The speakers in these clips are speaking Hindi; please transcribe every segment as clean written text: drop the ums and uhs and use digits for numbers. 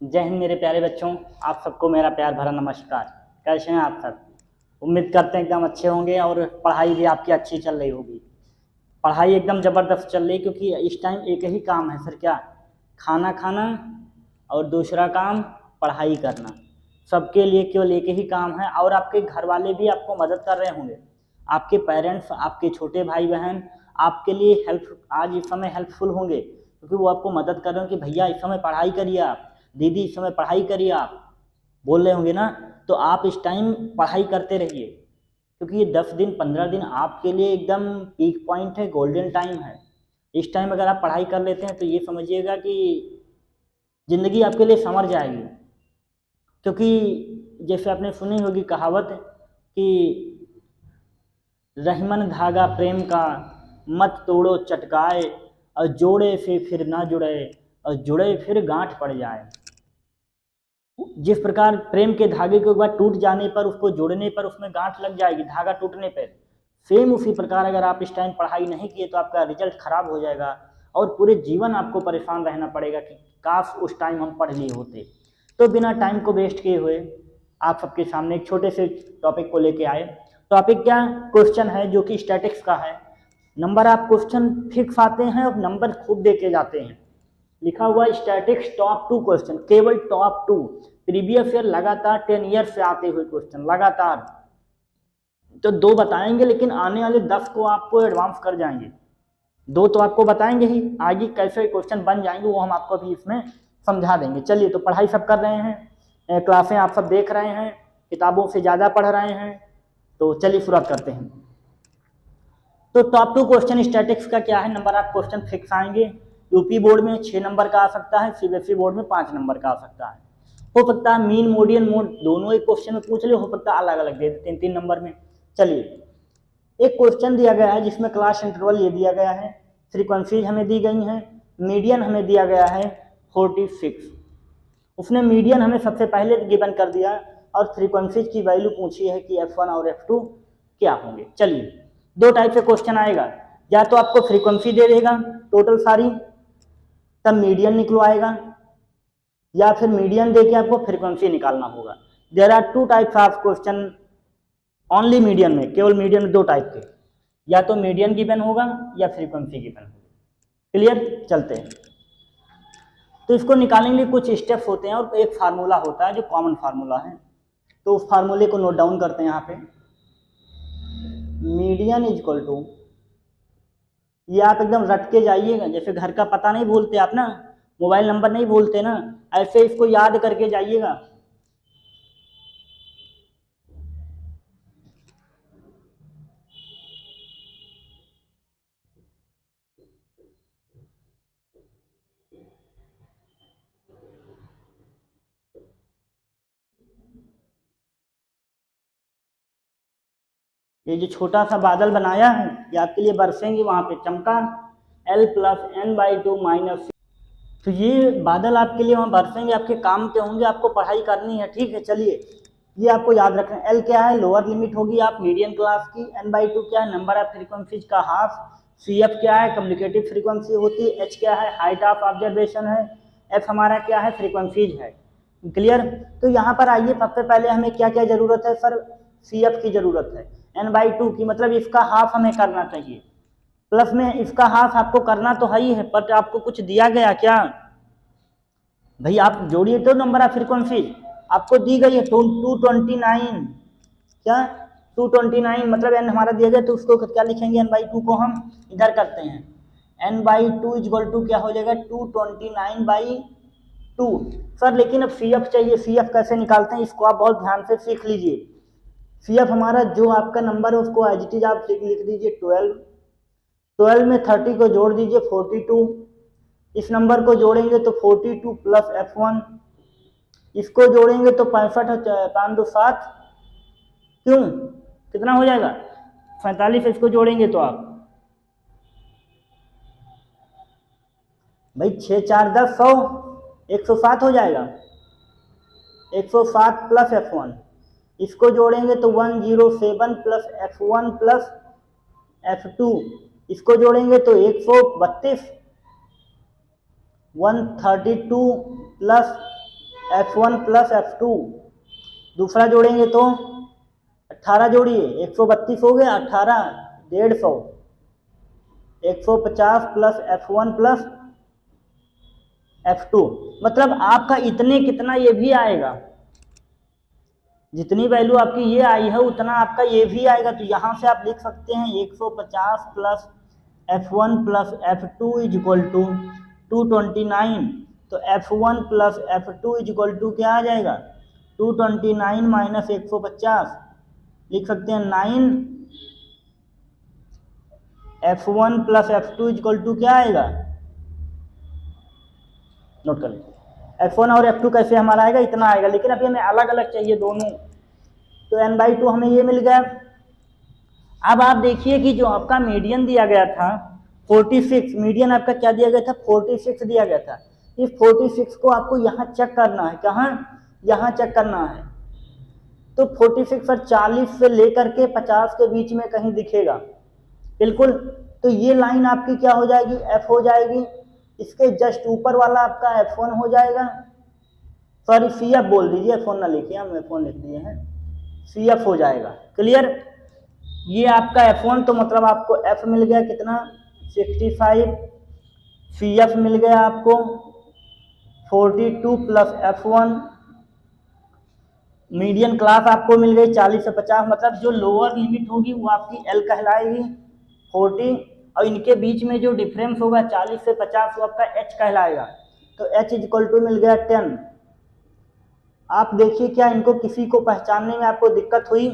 जय हिंद मेरे प्यारे बच्चों, आप सबको मेरा प्यार भरा नमस्कार। कैसे हैं आप सब? उम्मीद करते हैं एकदम अच्छे होंगे और पढ़ाई भी आपकी अच्छी चल रही होगी। पढ़ाई एकदम ज़बरदस्त चल रही, क्योंकि इस टाइम एक ही काम है सर, क्या? खाना खाना और दूसरा काम पढ़ाई करना। सबके लिए केवल एक ही काम है, और आपके घर वाले भी आपको मदद कर रहे होंगे। आपके पेरेंट्स, आपके छोटे भाई बहन आपके लिए आज इस समय हेल्पफुल होंगे, क्योंकि वो आपको मदद कर रहे हो कि भैया इस समय पढ़ाई करिए, आप दीदी इस समय पढ़ाई करिए, आप बोल रहे होंगे ना। तो आप इस टाइम पढ़ाई करते रहिए, क्योंकि ये 10 दिन 15 दिन आपके लिए एकदम पीक पॉइंट है, गोल्डन टाइम है। इस टाइम अगर आप पढ़ाई कर लेते हैं तो ये समझिएगा कि ज़िंदगी आपके लिए संवर जाएगी। क्योंकि जैसे आपने सुनी होगी कहावत कि रहीमन धागा प्रेम का, मत तोड़ो चटकाए, और जोड़े से फिर ना जुड़े, और जुड़े फिर गांठ पड़ जाए। जिस प्रकार प्रेम के धागे के एक बार टूट जाने पर, उसको जोड़ने पर उसमें गांठ लग जाएगी, धागा टूटने पर, सेम उसी प्रकार अगर आप इस टाइम पढ़ाई नहीं किए तो आपका रिजल्ट खराब हो जाएगा, और पूरे जीवन आपको परेशान रहना पड़ेगा कि काश उस टाइम हम पढ़ लिए होते। तो बिना टाइम को वेस्ट किए हुए आप सबके सामने एक छोटे से टॉपिक को लेके आए। टॉपिक क्या? क्वेश्चन है जो कि स्टैटिक्स का है। नंबर आप क्वेश्चन फिक्स आते हैं और नंबर खूब देके जाते हैं। लिखा हुआ स्टैटिक्स टॉप 2 क्वेश्चन, केवल टॉप 2 प्रीवियस ईयर, लगातार 10 ईयर से आते हुए क्वेश्चन लगातार। तो 2 बताएंगे, लेकिन आने वाले 10 को आपको एडवांस कर जाएंगे। 2 तो आपको बताएंगे ही, आगे कैसे क्वेश्चन बन जाएंगे वो हम आपको अभी इसमें समझा देंगे। चलिए, तो पढ़ाई सब कर रहे हैं, क्लासें आप सब देख रहे हैं, किताबों से ज़्यादा पढ़ रहे हैं, तो चलिए शुरुआत करते हैं। तो टॉप 2 क्वेश्चन स्टैटिक्स का क्या है? नंबर आप क्वेश्चन फिक्स आएंगे। यूपी बोर्ड में 6 नंबर का आ सकता है, सीबीएसई बोर्ड में 5 नंबर का आ सकता है। हो सकता है मीन मोडियन मोड दोनों एक क्वेश्चन में पूछ ले, हो सकता है अलग अलग दे दे 3-3 नंबर में। चलिए, एक क्वेश्चन दिया गया है जिसमें क्लास इंटरवल ये दिया गया है, फ्रीक्वेंसीज हमें दी गई हैं, मीडियन हमें दिया गया है 46। उसने मीडियन हमें सबसे पहले गिवन कर दिया और फ्रीक्वेंसीज की वैल्यू पूछी है कि F1 और F2 क्या होंगे। चलिए, 2 टाइप से क्वेश्चन आएगा, या तो आपको फ्रीक्वेंसी दे देगा टोटल सारी, तब मीडियन निकलवाएगा, या फिर मीडियन देके आपको फ्रीक्वेंसी निकालना होगा। There are 2 types of question only median में, केवल मीडियन में 2 टाइप के, या तो मीडियन गिवन होगा या फ्रीक्वेंसी गिवन होगा। क्लियर? चलते हैं। तो इसको निकालने के लिए कुछ स्टेप्स होते हैं और एक फार्मूला होता है जो कॉमन फार्मूला है। तो उस फार्मूले को नोट डाउन करते हैं यहाँ पे। मीडियन इज इक्वल टू, ये आप एकदम रट के जाइएगा, जैसे घर का पता नहीं भूलते आप ना, मोबाइल नंबर नहीं भूलते ना, ऐसे इसको याद करके जाइएगा। ये जो छोटा सा बादल बनाया है ये आपके लिए बरसेंगे वहां पे, चमका L + n/2 - तो ये बादल आपके लिए वहाँ बरसेंगे, आपके काम के होंगे, आपको पढ़ाई करनी है, ठीक है। चलिए, ये आपको याद रखना है। L क्या है? लोअर लिमिट होगी आप मीडियन क्लास की। n/2 क्या है? नंबर ऑफ फ्रीक्वेंसीज का हाफ। CF क्या है? कम्युनिकेटिव फ्रीक्वेंसी होती है। H क्या है? हाइट ऑफ ऑब्जर्वेशन है। F हमारा क्या है? फ्रीक्वेंसीज है। क्लियर? तो यहाँ पर आइए, सबसे पहले हमें क्या क्या जरूरत है सर? CF की जरूरत है, n/2 की, मतलब इसका हाफ हमें करना चाहिए। प्लस में इसका हाफ आपको करना तो है ही है, बट आपको कुछ दिया गया क्या भाई? आप जोड़िए तो नंबर ऑफ फ्रीक्वेंसी आपको दी गई है 229। क्या? 229 मतलब n हमारा दिया गया, तो उसको क्या लिखेंगे? n/2 को हम इधर करते हैं, n/2 = क्या हो जाएगा? 229/2। सर लेकिन अब CF चाहिए, CF कैसे निकालते हैं इसको आप बहुत ध्यान से सीख लीजिए। CF हमारा जो आपका नंबर है उसको एज इट इज आप लिख दीजिए 12। 12 में 30 को जोड़ दीजिए 42, इस नंबर को जोड़ेंगे तो 42 + F1, इसको जोड़ेंगे तो 65 5 2 7, क्यों कितना हो जाएगा? 45। इसको जोड़ेंगे तो आप भाई 6 4 10 100, 107 हो जाएगा। 107 + F1, इसको जोड़ेंगे तो 107 + F1 + F2, इसको जोड़ेंगे तो 132, 132 + F1 प्लस F2, दूसरा जोड़ेंगे तो 18 जोड़िए, 132 हो गया, 18 150, 150 प्लस F1 प्लस F2, मतलब आपका इतने कितना ये भी आएगा, जितनी वैल्यू आपकी ये आई है उतना आपका ये भी आएगा। तो यहाँ से आप लिख सकते हैं 150 plus F1 plus F2 is equal to 229। तो F1 plus F2 is equal to क्या आ जाएगा, 229 माइनस 150, लिख सकते हैं 9। F1 plus F2 is equal to क्या आएगा, नोट कर लीजिए, F1 और F2 कैसे हमारा आएगा, इतना आएगा, लेकिन अभी हमें अलग अलग चाहिए दोनों। तो n/2 हमें ये मिल गया। अब आप देखिए कि जो आपका मीडियन दिया गया था 46, मीडियन आपका क्या दिया गया था, 46 दिया गया था। इस 46 को आपको यहाँ चेक करना है, कहाँ, यहाँ चेक करना है। तो 46 और 40 से लेकर के 50 के बीच में कहीं दिखेगा, बिल्कुल। तो ये लाइन आपकी क्या हो जाएगी, F हो जाएगी। इसके जस्ट ऊपर वाला आपका F1 हो जाएगा, सॉरी CF बोल दीजिए, F1 ना लिखिए, हम F1 लिख दिए हैं, CF हो जाएगा। क्लियर, ये आपका F1, तो मतलब आपको F मिल गया कितना, 65, CF मिल गया आपको 42 प्लस F1, मीडियन क्लास आपको मिल गई 40 से 50, मतलब जो लोअर लिमिट होगी वो आपकी L कहलाएगी 40, और इनके बीच में जो डिफरेंस होगा 40 से 50 वो आपका H कहलाएगा। तो H इज इक्वल टू मिल गया 10। आप देखिए क्या इनको किसी को पहचानने में आपको दिक्कत हुई,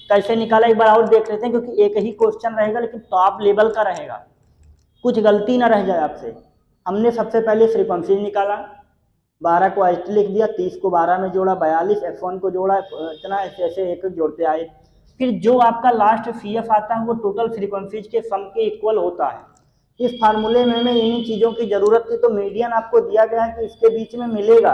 कैसे निकाला एक बार और देख लेते हैं, क्योंकि एक ही क्वेश्चन रहेगा लेकिन टॉप लेवल का रहेगा, कुछ गलती ना रह जाए आपसे। हमने सबसे पहले फ्रीक्वेंसी निकाला, 12 को ऐसे लिख दिया, 30 को 12 में जोड़ा, 42 F1 को जोड़ा, इतना ऐसे एक जोड़ते आए। फिर जो आपका लास्ट CF आता है वो टोटल फ्रीक्वेंसीज के सम के इक्वल होता है। इस फार्मूले में हमें इन चीज़ों की ज़रूरत थी, तो मीडियन आपको दिया गया है कि इसके बीच में मिलेगा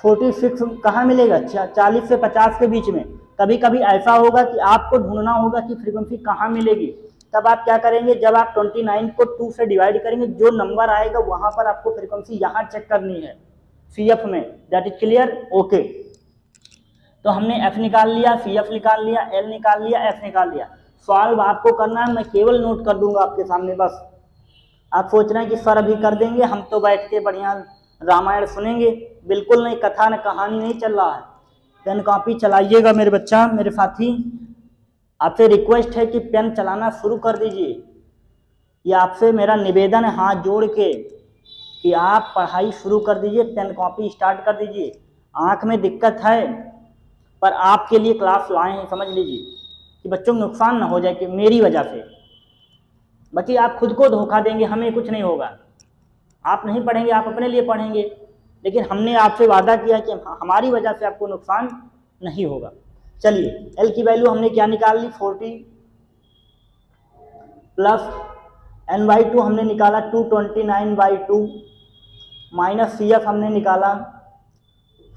46, कहाँ मिलेगा, 40 से 50 के बीच में। कभी कभी ऐसा होगा कि आपको ढूंढना होगा कि फ्रीक्वेंसी कहाँ मिलेगी, तब आप क्या करेंगे, जब आप 29 को 2 से डिवाइड करेंगे, जो नंबर आएगा वहाँ पर आपको फ्रीक्वेंसी यहाँ चेक करनी है CF में। That is clear, okay. तो हमने F निकाल लिया, CF निकाल लिया, L निकाल लिया, F निकाल लिया। सॉल्व आपको करना है, मैं केवल नोट कर दूंगा आपके सामने बस। आप सोच रहे हैं कि सर अभी कर देंगे, हम तो बैठ के बढ़िया रामायण सुनेंगे, बिल्कुल नहीं, कथा न कहानी नहीं चल रहा है। पेन कॉपी चलाइएगा मेरे बच्चा, मेरे साथी, आपसे रिक्वेस्ट है कि पेन चलाना शुरू कर दीजिए। ये आपसे मेरा निवेदन है हाथ जोड़ के कि आप पढ़ाई शुरू कर दीजिए, पेन कॉपी स्टार्ट कर दीजिए। आँख में दिक्कत है पर आपके लिए क्लास लाए हैं, समझ लीजिए कि बच्चों को नुकसान ना हो जाए कि मेरी वजह से। बच्चे आप खुद को धोखा देंगे, हमें कुछ नहीं होगा। आप नहीं पढ़ेंगे, आप अपने लिए पढ़ेंगे, लेकिन हमने आपसे वादा किया कि हमारी वजह से आपको नुकसान नहीं होगा। चलिए L की वैल्यू हमने क्या निकाल ली, 40 प्लस n/2 हमने निकाला 229/2 माइनस CF हमने निकाला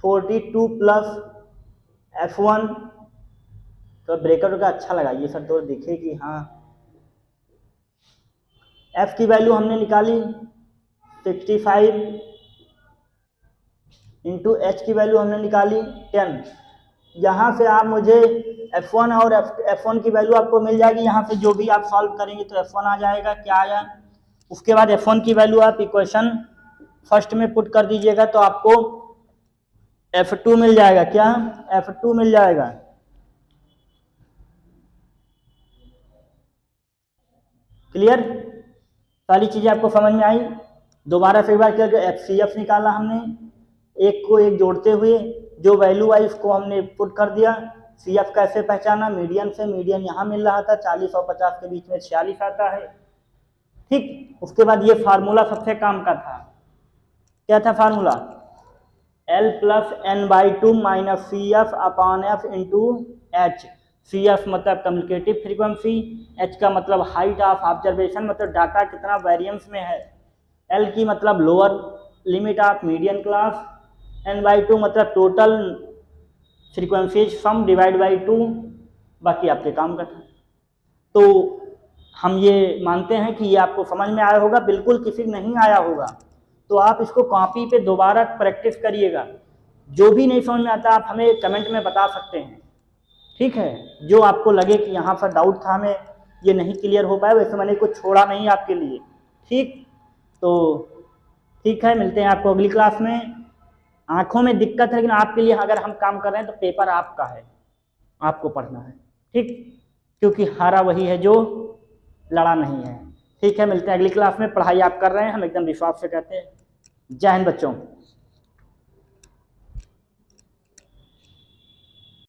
42 प्लस F1। तो ब्रेकेट का अच्छा लगा ये सर, तो दिखे कि हाँ। F की वैल्यू हमने निकाली 65 इंटू H की वैल्यू हमने निकाली 10। यहाँ से आप मुझे F1 और F1 की वैल्यू आपको मिल जाएगी। यहाँ से जो भी आप सॉल्व करेंगे तो F1 आ जाएगा, क्या आया। उसके बाद F1 की वैल्यू आप इक्वेशन फर्स्ट में पुट कर दीजिएगा तो आपको F2 मिल जाएगा, क्या, F2 मिल जाएगा। क्लियर, सारी चीजें आपको समझ में आई। दोबारा से एक बार क्या, FCF निकाला हमने, एक को एक जोड़ते हुए जो वैल्यू आई उसको हमने पुट कर दिया। CF कैसे पहचाना, मीडियन से, मीडियन यहाँ मिल रहा था 40 और 50 के बीच में 46 आता है, ठीक। उसके बाद ये फार्मूला सबसे काम का था, क्या था formula, L plus n/2 minus CF upon F into H। CF मतलब कम्युनिकेटिव फ्रीक्वेंसी, H का मतलब हाइट ऑफ ऑब्जर्वेशन, मतलब डाटा कितना वेरिएंस में है, L की मतलब lower limit of median class, n/2 मतलब total frequencies sum divide by 2, बाकी आपके काम का था। तो हम ये मानते हैं कि ये आपको समझ में आया होगा, बिल्कुल किसी नहीं आया होगा तो आप इसको कॉपी पे दोबारा प्रैक्टिस करिएगा। जो भी नहीं समझ में आता आप हमें कमेंट में बता सकते हैं, ठीक है। जो आपको लगे कि यहाँ पर डाउट था, हमें ये नहीं क्लियर हो पाया, वैसे मैंने कुछ छोड़ा नहीं आपके लिए, ठीक। तो ठीक है, मिलते हैं आपको अगली क्लास में। आंखों में दिक्कत है, लेकिन आपके लिए अगर हम काम कर रहे हैं तो पेपर आपका है, आपको पढ़ना है, ठीक। क्योंकि हारा वही है जो लड़ा नहीं है, ठीक है। मिलते हैं अगली क्लास में। पढ़ाई आप कर रहे हैं, हम एकदम विश्वास से कहते हैं। जय हिंद बच्चों।